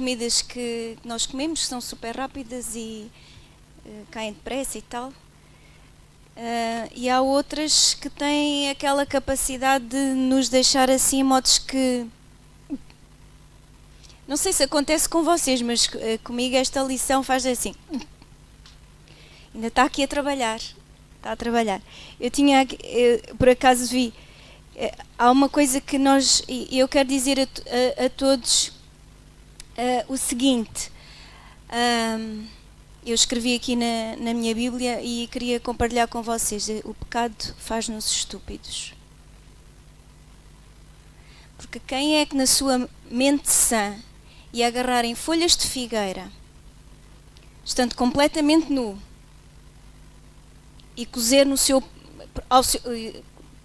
comidas que nós comemos, que são super rápidas e caem depressa e tal. E há outras que têm aquela capacidade de nos deixar assim, modos que... Não sei se acontece com vocês, mas comigo esta lição faz assim. Ainda está aqui a trabalhar. Está a trabalhar. Eu por acaso vi... há uma coisa que eu quero dizer a todos o seguinte. Eu escrevi aqui na minha Bíblia e queria compartilhar com vocês. O pecado faz-nos estúpidos. Porque quem é que na sua mente sã e agarrar em folhas de figueira, estando completamente nu, e cozer no seu...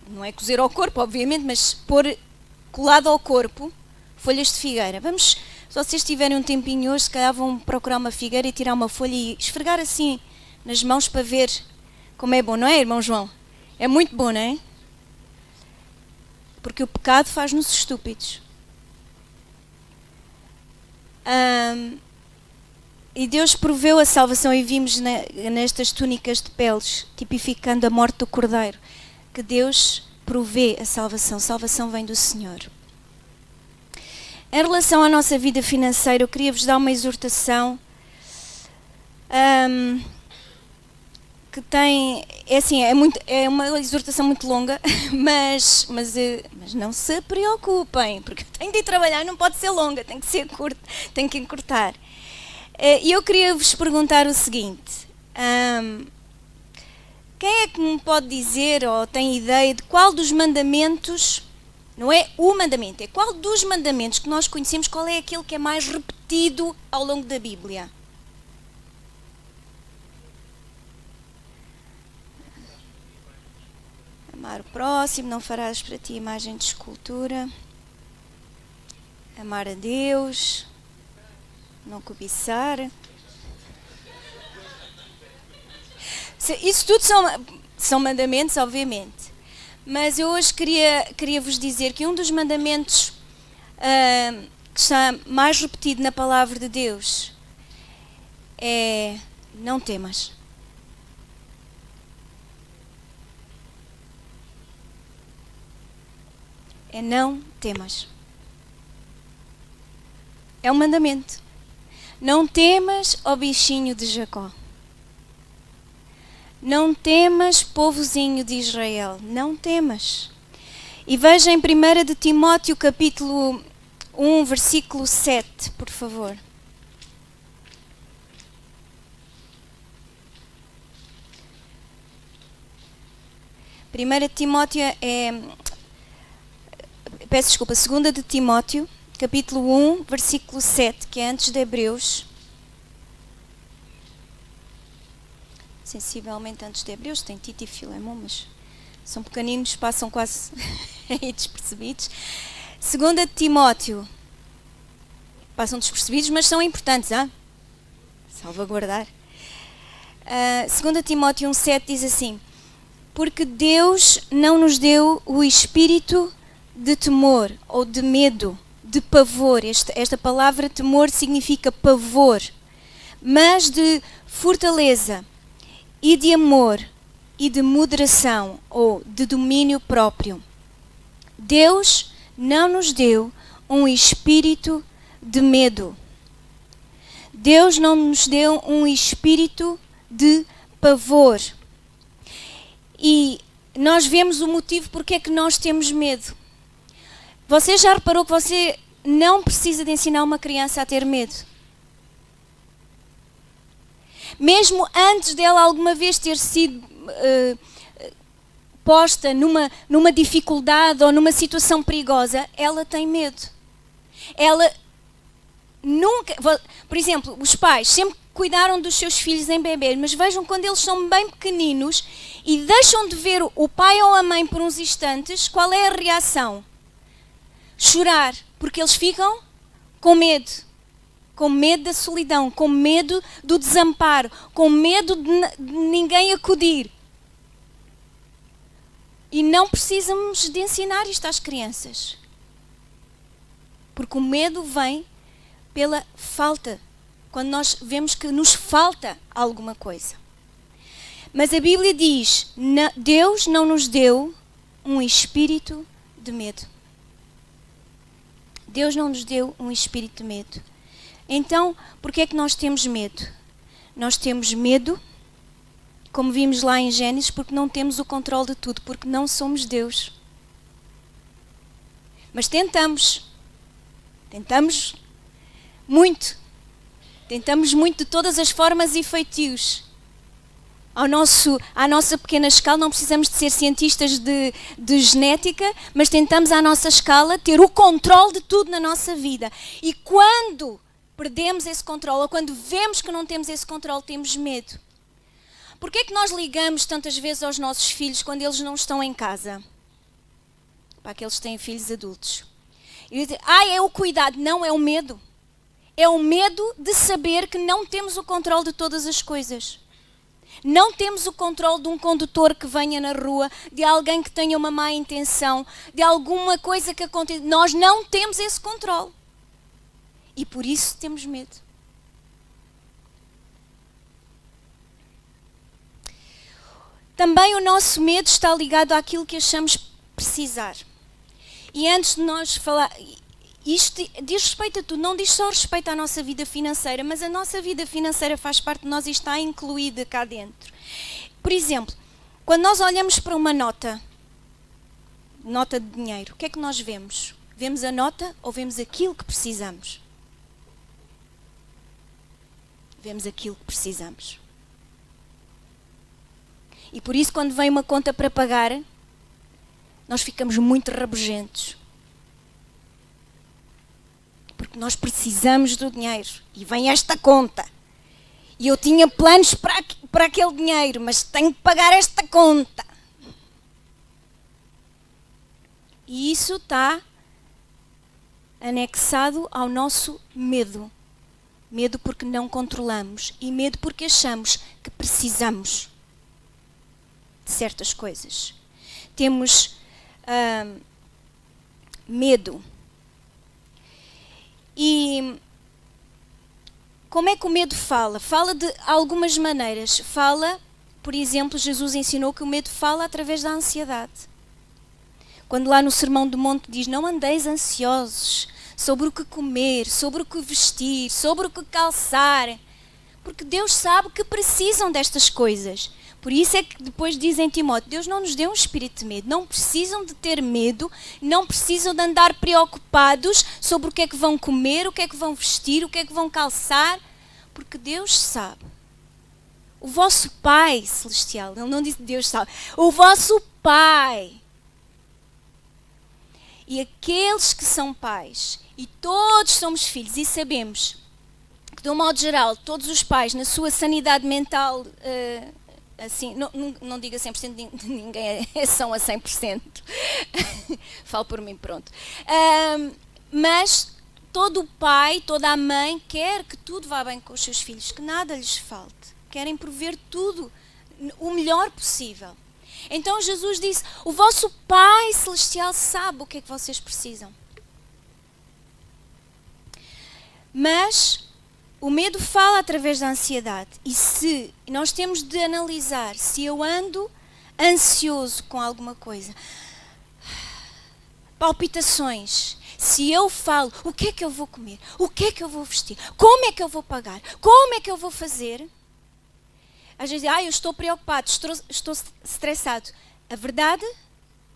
não é cozer ao corpo, obviamente, mas pôr colado ao corpo folhas de figueira. Vamos... Se vocês tiverem um tempinho hoje, se calhar vão procurar uma figueira e tirar uma folha e esfregar assim nas mãos para ver como é bom, não é, irmão João? É muito bom, não é? Porque o pecado faz-nos estúpidos. E Deus proveu a salvação e vimos nestas túnicas de peles, tipificando a morte do Cordeiro, que Deus provê a salvação. Salvação vem do Senhor. Em relação à nossa vida financeira, eu queria vos dar uma exortação que tem... É uma exortação muito longa, mas não se preocupem, porque tem de ir trabalhar, não pode ser longa, tem que ser curta, tem que encurtar. E eu queria vos perguntar o seguinte. Quem é que me pode dizer ou tem ideia de qual dos mandamentos... Não é o mandamento, é qual dos mandamentos que nós conhecemos, qual é aquele que é mais repetido ao longo da Bíblia? Amar o próximo, não farás para ti imagem de escultura. Amar a Deus, não cobiçar. Isso tudo são mandamentos, obviamente. Mas eu hoje queria vos dizer que um dos mandamentos que está mais repetido na palavra de Deus é: não temas. É não temas. É um mandamento. Não temas, ó bichinho de Jacó. Não temas, povozinho de Israel, não temas. E veja em 1 de Timóteo, capítulo 1, versículo 7, por favor. Primeira de Timóteo peço desculpa, 2 de Timóteo, capítulo 1, versículo 7, que é antes de Hebreus. Sensivelmente antes de Hebreus, tem Tito e Filemão, mas são pequeninos, passam quase aí despercebidos. 2 de Timóteo, passam despercebidos, mas são importantes, salvaguardar. 2 Timóteo 1,7 diz assim: porque Deus não nos deu o espírito de temor ou de medo, de pavor. Esta palavra temor significa pavor, mas de fortaleza e de amor e de moderação ou de domínio próprio. Deus não nos deu um espírito de medo. Deus não nos deu um espírito de pavor. E nós vemos o motivo porque é que nós temos medo. Você já reparou que você não precisa de ensinar uma criança a ter medo? Mesmo antes dela alguma vez ter sido posta numa dificuldade ou numa situação perigosa, ela tem medo. Ela nunca... Por exemplo, os pais sempre cuidaram dos seus filhos em bebê, mas vejam quando eles são bem pequeninos e deixam de ver o pai ou a mãe por uns instantes, qual é a reação? Chorar, porque eles ficam com medo. Com medo da solidão, com medo do desamparo, com medo de ninguém acudir. E não precisamos de ensinar isto às crianças. Porque o medo vem pela falta, quando nós vemos que nos falta alguma coisa. Mas a Bíblia diz, Deus não nos deu um espírito de medo. Deus não nos deu um espírito de medo. Então, por que é que nós temos medo? Nós temos medo, como vimos lá em Gênesis, porque não temos o controle de tudo, porque não somos Deus. Mas tentamos muito. Tentamos muito de todas as formas e feitios. À nossa pequena escala, não precisamos de ser cientistas de genética, mas tentamos à nossa escala ter o controle de tudo na nossa vida. E quando perdemos esse controle, ou quando vemos que não temos esse controle, temos medo. Porquê é que nós ligamos tantas vezes aos nossos filhos quando eles não estão em casa? Para aqueles que têm filhos adultos. E dizem, é o cuidado. Não, é o medo. É o medo de saber que não temos o controle de todas as coisas. Não temos o controle de um condutor que venha na rua, de alguém que tenha uma má intenção, de alguma coisa que aconteça. Nós não temos esse controle. E por isso temos medo. Também o nosso medo está ligado àquilo que achamos precisar. E antes de nós falar... Isto diz respeito a tudo, não diz só respeito à nossa vida financeira, mas a nossa vida financeira faz parte de nós e está incluída cá dentro. Por exemplo, quando nós olhamos para uma nota de dinheiro, o que é que nós vemos? Vemos a nota ou vemos aquilo que precisamos? Vemos aquilo que precisamos. E por isso, quando vem uma conta para pagar, nós ficamos muito rabugentos. Porque nós precisamos do dinheiro. E vem esta conta. E eu tinha planos para aquele dinheiro, mas tenho que pagar esta conta. E isso está anexado ao nosso medo. Medo porque não controlamos. E medo porque achamos que precisamos de certas coisas. Temos medo. E como é que o medo fala? Fala de algumas maneiras. Fala, por exemplo, Jesus ensinou que o medo fala através da ansiedade. Quando lá no Sermão do Monte diz, não andeis ansiosos sobre o que comer, sobre o que vestir, sobre o que calçar. Porque Deus sabe que precisam destas coisas. Por isso é que depois diz em Timóteo, Deus não nos deu um espírito de medo. Não precisam de ter medo, não precisam de andar preocupados sobre o que é que vão comer, o que é que vão vestir, o que é que vão calçar. Porque Deus sabe. O vosso Pai Celestial, ele não disse Deus sabe, o vosso Pai. E aqueles que são pais, e todos somos filhos, e sabemos que de um modo geral, todos os pais na sua sanidade mental... assim, não diga 100%, ninguém são a 100%. Falo por mim, pronto. Mas todo o pai, toda a mãe quer que tudo vá bem com os seus filhos, que nada lhes falte. Querem prover tudo o melhor possível. Então Jesus disse, o vosso Pai Celestial sabe o que é que vocês precisam. Mas... o medo fala através da ansiedade e se nós temos de analisar se eu ando ansioso com alguma coisa, palpitações, se eu falo o que é que eu vou comer, o que é que eu vou vestir, como é que eu vou pagar, como é que eu vou fazer, às vezes eu estou preocupado, estou estressado. A verdade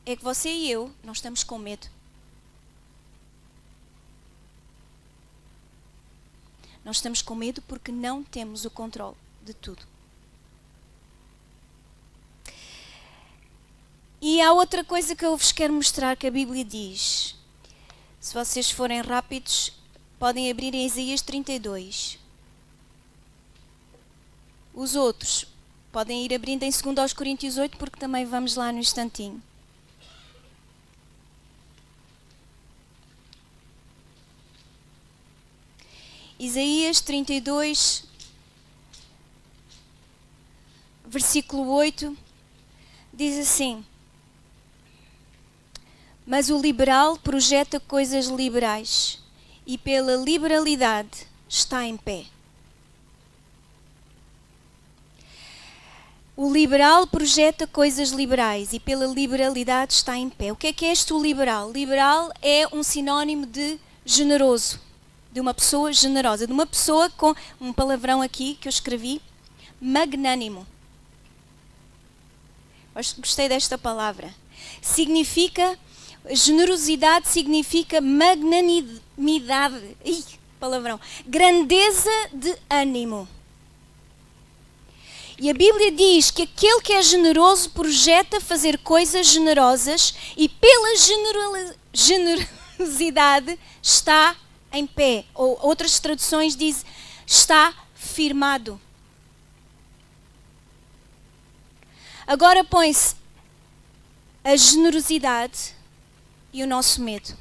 é que você e eu não estamos com medo. Nós estamos com medo porque não temos o controle de tudo. E há outra coisa que eu vos quero mostrar que a Bíblia diz. Se vocês forem rápidos, podem abrir em Isaías 32. Os outros podem ir abrindo em 2 Coríntios 8, porque também vamos lá no instantinho. Isaías 32, versículo 8, diz assim: mas o liberal projeta coisas liberais e pela liberalidade está em pé. O liberal projeta coisas liberais e pela liberalidade está em pé. O que é este o liberal? Liberal é um sinónimo de generoso, de uma pessoa generosa, de uma pessoa com um palavrão aqui que eu escrevi, magnânimo. Gostei desta palavra. Generosidade significa magnanimidade, palavrão, grandeza de ânimo. E a Bíblia diz que aquele que é generoso projeta fazer coisas generosas e pela generosidade está em pé. Ou outras traduções dizem está firmado. Agora põe-se a generosidade e o nosso medo.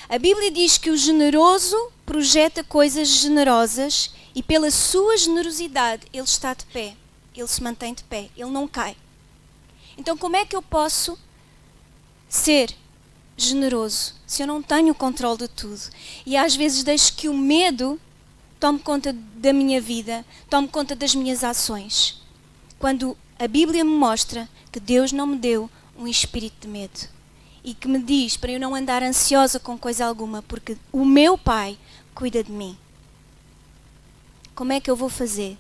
A Bíblia diz que o generoso projeta coisas generosas e pela sua generosidade ele está de pé, ele se mantém de pé, ele não cai. Então como é que eu posso ser generoso se eu não tenho o controle de tudo? E às vezes deixo que o medo tome conta da minha vida, tome conta das minhas ações. Quando a Bíblia me mostra que Deus não me deu um espírito de medo e que me diz para eu não andar ansiosa com coisa alguma, porque o meu Pai cuida de mim. Como é que eu vou fazer?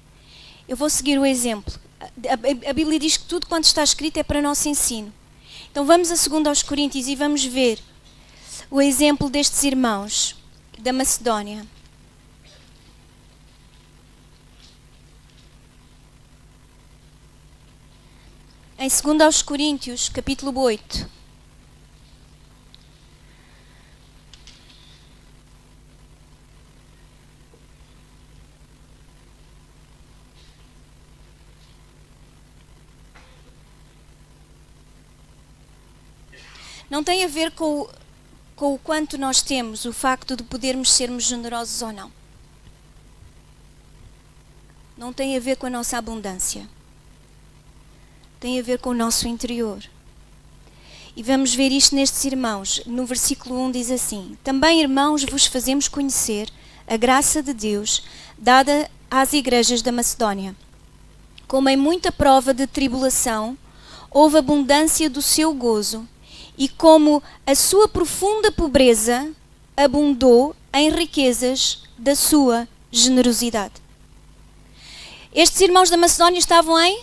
Eu vou seguir o exemplo. A Bíblia diz que tudo quanto está escrito é para nosso ensino. Então vamos a 2 Coríntios e vamos ver o exemplo destes irmãos da Macedónia. Em 2 Coríntios, capítulo 8. Não tem a ver com o quanto nós temos, o facto de podermos sermos generosos ou não. Não tem a ver com a nossa abundância. Tem a ver com o nosso interior. E vamos ver isto nestes irmãos. No versículo 1 diz assim: Também, irmãos, vos fazemos conhecer a graça de Deus dada às igrejas da Macedónia. Como em muita prova de tribulação, houve abundância do seu gozo, e como a sua profunda pobreza abundou em riquezas da sua generosidade. Estes irmãos da Macedónia estavam em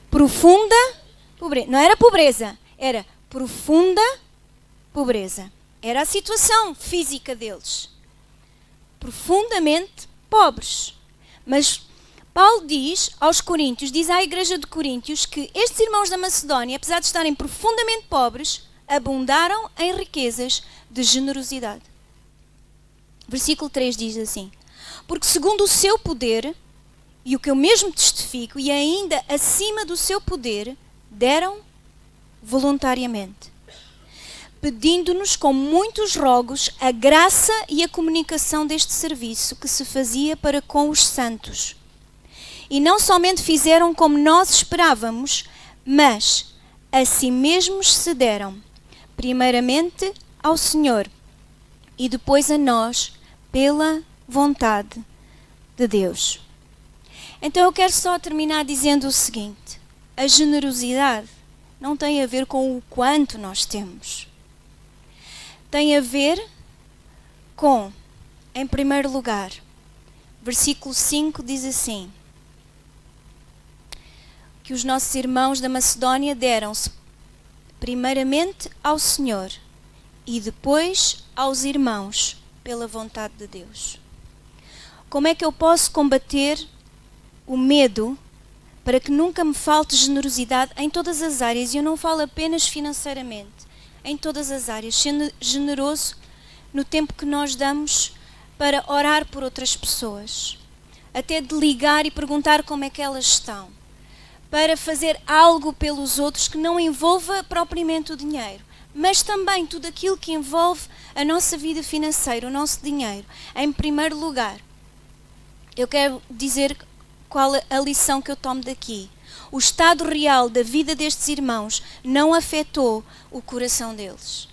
profunda pobreza. Não era pobreza, era profunda pobreza. Era a situação física deles. Profundamente pobres. Mas Paulo diz aos Coríntios, diz à igreja de Coríntios, que estes irmãos da Macedónia, apesar de estarem profundamente pobres, abundaram em riquezas de generosidade. Versículo 3 diz assim: Porque segundo o seu poder, e o que eu mesmo testifico, e ainda acima do seu poder, deram voluntariamente, pedindo-nos com muitos rogos a graça e a comunicação deste serviço que se fazia para com os santos. E não somente fizeram como nós esperávamos, mas a si mesmos se deram, primeiramente ao Senhor e depois a nós, pela vontade de Deus. Então eu quero só terminar dizendo o seguinte: a generosidade não tem a ver com o quanto nós temos. Tem a ver com, em primeiro lugar, versículo 5 diz assim: que os nossos irmãos da Macedónia deram-se primeiramente ao Senhor e depois aos irmãos, pela vontade de Deus. Como é que eu posso combater o medo para que nunca me falte generosidade em todas as áreas? E eu não falo apenas financeiramente, em todas as áreas. Sendo generoso no tempo que nós damos para orar por outras pessoas, até de ligar e perguntar como é que elas estão, para fazer algo pelos outros que não envolva propriamente o dinheiro, mas também tudo aquilo que envolve a nossa vida financeira, o nosso dinheiro. Em primeiro lugar, eu quero dizer qual a lição que eu tomo daqui. O estado real da vida destes irmãos não afetou o coração deles.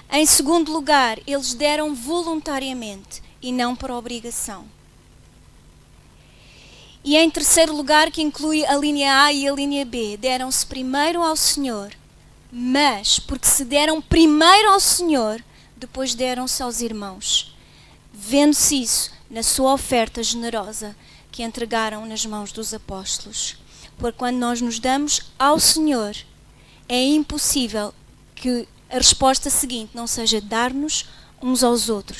Em segundo lugar, eles deram voluntariamente e não por obrigação. E em terceiro lugar, que inclui a linha A e a linha B, deram-se primeiro ao Senhor, mas porque se deram primeiro ao Senhor, depois deram-se aos irmãos, vendo-se isso na sua oferta generosa que entregaram nas mãos dos apóstolos. Porque quando nós nos damos ao Senhor, é impossível que a resposta seguinte não seja dar-nos uns aos outros.